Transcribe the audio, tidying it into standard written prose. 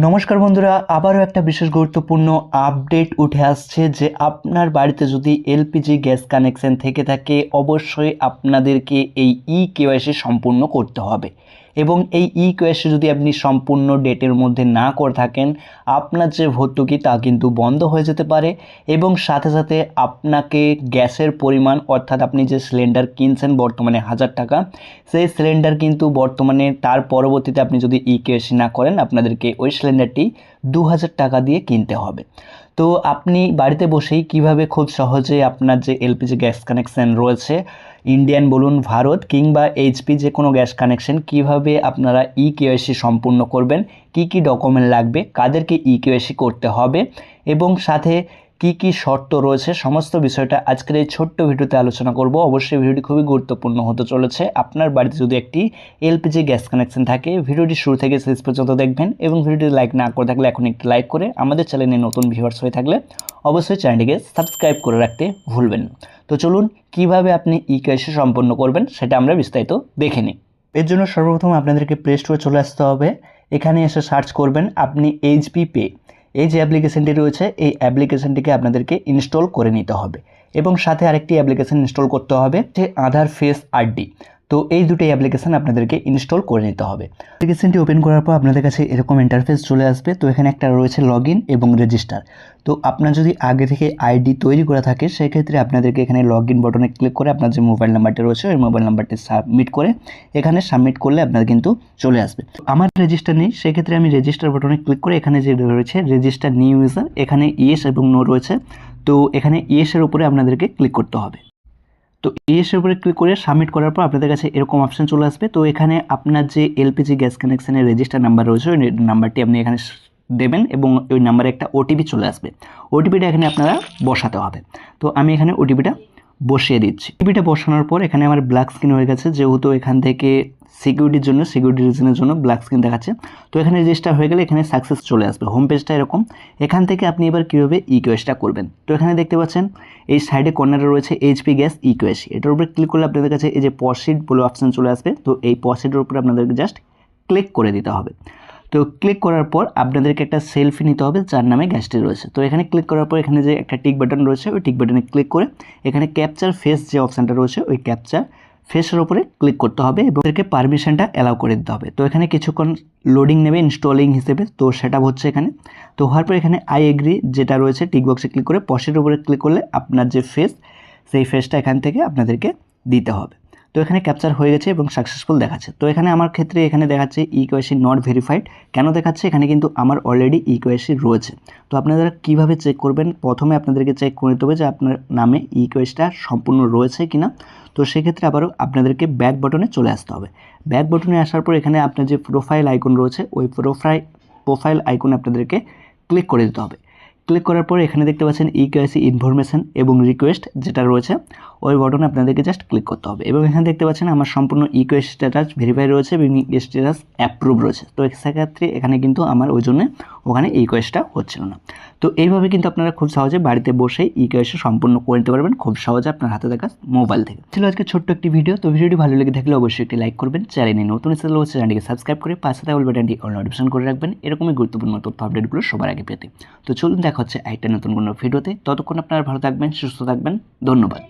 নমস্কার বন্ধুরা, আবারও একটা বিশেষ গুরুত্বপূর্ণ আপডেট উঠে আসছে যে আপনার বাড়িতে যদি এলপিজি গ্যাস কানেকশন থেকে থাকে অবশ্যই আপনাদেরকে এই কেওয়াইসি সম্পূর্ণ করতে হবে। এবং এই কেওয়াইসি যদি আপনি সম্পূর্ণ ডেটের মধ্যে না করে থাকেন আপনার যে ভর্তুকি তা কিন্তু বন্ধ হয়ে যেতে পারে এবং সাথে সাথে আপনাকে গ্যাসের পরিমাণ অর্থাৎ আপনি যে সিলিন্ডার কিনছেন বর্তমানে 1000 টাকা, সেই সিলিন্ডার কিন্তু বর্তমানে তার পরবর্তীতে আপনি যদি কেওয়াইসি না করেন আপনাদেরকে ওই সিলিন্ডারটি 2000 টাকা দিয়ে কিনতে হবে। তো আপনি বাড়িতে বসেই কিভাবে খুব সহজে আপনার যে এলপিজি গ্যাস কানেকশন রয়েছে, ইন্ডিয়ান বলুন, ভারত কিংবা এইচপি যে কোনো গ্যাস কানেকশন, কিভাবে আপনারা কেওয়াইসি সম্পূর্ণ করবেন, কি কি ডকুমেন্ট লাগবে, কাদেরকে কেওয়াইসি করতে হবে এবং সাথে কি কি শর্ত রয়েছে, সমস্ত বিষয়টা আজকের এই ছোট্ট ভিডিওতে আলোচনা করব। অবশ্যই ভিডিওটি খুবই গুরুত্বপূর্ণ হতে চলেছে। আপনার বাড়িতে যদি একটি এলপিজি গ্যাস কানেকশন থাকে ভিডিওটি শুরু থেকে শেষ পর্যন্ত দেখবেন এবং ভিডিওটি লাইক না করে থাকলে এখন একটি লাইক করে, আমাদের চ্যানেলে নতুন ভিউয়ার্স হয়ে থাকলে অবশ্যই চ্যানেলটিকে সাবস্ক্রাইব করে রাখতে ভুলবেন না। তো চলুন কিভাবে আপনি কেওয়াইসি সম্পন্ন করবেন সেটা আমরা বিস্তারিত দেখে নিই। এর জন্য সর্বপ্রথম আপনাদেরকে প্লে স্টোরে চলে আসতে হবে। এখানে এসে সার্চ করবেন আপনি এইচপি পে। এই যে অ্যাপ্লিকেশনটি রয়েছে এই অ্যাপ্লিকেশনটিকে আপনাদেরকে ইনস্টল করে নিতে হবে এবং সাথে আরেকটি অ্যাপ্লিকেশন ইনস্টল করতে হবে যে আধার ফেস আইডি। তো এই দুটো অ্যাপ্লিকেশন আপনাদেরকে ইনস্টল করে নিতে হবে। অ্যাপ্লিকেশনটি ওপেন করার পর আপনাদের কাছে এরকম ইন্টারফেস চলে আসবে। তো এখানে একটা রয়েছে লগইন এবং রেজিস্টার। তো আপনার যদি আগে থেকে আইডি তৈরি করা থাকে সেক্ষেত্রে আপনাদেরকে এখানে লগইন বাটনে ক্লিক করে আপনার যে মোবাইল নাম্বারটি রয়েছে ওই মোবাইল নাম্বারটি সাবমিট করে এখানে সাবমিট করলে আপনার কিন্তু চলে আসবে। আমার রেজিস্টার নেই, সেক্ষেত্রে আমি রেজিস্টার বাটনে ক্লিক করে এখানে যে রয়েছে রেজিস্টার নিউ ইউজার, এখানে ইয়েস এবং নো রয়েছে। তো এখানে ইয়েসের উপরে আপনাদেরকে ক্লিক করতে হবে। তো এর উপরে ক্লিক করে সাবমিট করার পর আপনাদের কাছে এরকম অপশন চলে আসবে। তো এখানে আপনার যে এলপিজি গ্যাস কানেকশনের রেজিস্টার নাম্বার রয়েছে ওই নাম্বারটি আপনি এখানে দেবেন এবং ওই নাম্বারে একটা ওটিপি চলে আসবে। ওটিপিটা এখানে আপনারা বসাতে হবে। তো আমি এখানে ওটিপিটা বসিয়ে দিচ্ছি। ওটিপিটা বসানোর পর এখানে আমার ব্ল্যাক স্ক্রিন হয়ে গেছে, যেহেতু এখান থেকে সিকিউরিটি রিজনের জন্য ব্ল্যাক স্ক্রিন দেখাচ্ছে। তো এখানে রেজিস্টার হয়ে গেলে এখানে সাকসেস চলে আসবে। হোম পেজটা এরকম। এখান থেকে আপনি এবার কীভাবে কেওয়াইসিটা করবেন, তো এখানে দেখতে পাচ্ছেন এই সাইডে কর্নারে রয়েছে এইচপি গ্যাস কেওয়াইসি। এটার উপরে ক্লিক করলে আপনাদের কাছে এই যে প্রসিড বলে অপশান চলে আসবে। তো এই প্রসিডের উপরে আপনাদেরকে জাস্ট ক্লিক করে দিতে হবে। তো ক্লিক করার পর আপনাদেরকে একটা সেলফি নিতে হবে যার নামে গ্যাসটি রয়েছে। তো এখানে ক্লিক করার পর এখানে যে একটা টিক বাটন রয়েছে ওই টিক বাটনে ক্লিক করে এখানে ক্যাপচার ফেস যে অপশানটা রয়েছে ওই ক্যাপচার ফেসের উপরে ক্লিক করতে হবে এবং এদেরকে পারমিশনটা অ্যালাউ করে দিতে হবে। তো এখানে কিছুক্ষণ লোডিং নেবে ইনস্টলিং হিসেবে, তো সেটা হচ্ছে এখানে। তো হওয়ার পর এখানে আই এগ্রি যেটা রয়েছে টিক বক্সে ক্লিক করে পশের উপরে ক্লিক করলে আপনার যে ফেস সেই ফেসটা এখান থেকে আপনাদেরকে দিতে হবে। তো এখানে ক্যাপচার হয়ে গেছে এবং সাকসেসফুল দেখাচ্ছে। তো এখানে আমার ক্ষেত্রে এখানে দেখাচ্ছে কেওয়াইসি নট ভেরিফাইড। কেন দেখাচ্ছে? এখানে কিন্তু আমার অলরেডি কেওয়াইসি রয়েছে। তো আপনারা কীভাবে চেক করবেন, প্রথমে আপনাদেরকে চেক করে নিতে হবে যে আপনার নামে কেওয়াইসিটা সম্পূর্ণ রয়েছে কিনা। তো সেক্ষেত্রে আবারও আপনাদেরকে ব্যাক বাটনে চলে আসতে হবে। ব্যাক বাটনে আসার পর এখানে আপনার যে প্রোফাইল আইকন রয়েছে ওই প্রোফাইল আইকনে আপনাদেরকে ক্লিক করে দিতে হবে। ক্লিক করার পর এখানে দেখতে পাচ্ছেন কেওয়াইসি ইনফরমেশন এবং রিকোয়েস্ট যেটা রয়েছে ওই বাটনে আপনাদেরকে জাস্ট ক্লিক করতে হবে এবং এখানে দেখতে পাচ্ছেন আমার সম্পূর্ণ কেওয়াইসি স্ট্যাটাস ভেরিফাই রয়েছে এবং স্ট্যাটাস অ্যাপ্রুভ রয়েছে। তো সেক্ষেত্রে এখানে কিন্তু আমার ওই জন্য ওখানে কেওয়াইসিটা হচ্ছিল না। তো এইভাবে কিন্তু আপনারা খুব সহজে বাড়িতে বসেই কেওয়াইসি সম্পূর্ণ করে নিতে পারবেন খুব সহজে আপনার হাতে থাকা মোবাইল থেকে। ছিল আজকে ছোট্ট একটি ভিডিও। তো ভিডিওটি ভালো লেগে থাকলে অবশ্যই একটি লাইক করবেন, চ্যানেলে নতুন এসে হচ্ছে চ্যানেলটিকে সাবস্ক্রাইব করে পাশে থাকা বেল বাটনটি অল নোটিফিকেশন করে রাখবেন এরকমই গুরুত্বপূর্ণ তথ্য আপডেটগুলো সবার আগে পেতে। তো চলুন দেখা হচ্ছে একটা নতুন কোনো ভিডিওতে। ততক্ষণ আপনারা ভালো থাকবেন, সুস্থ থাকবেন। ধন্যবাদ।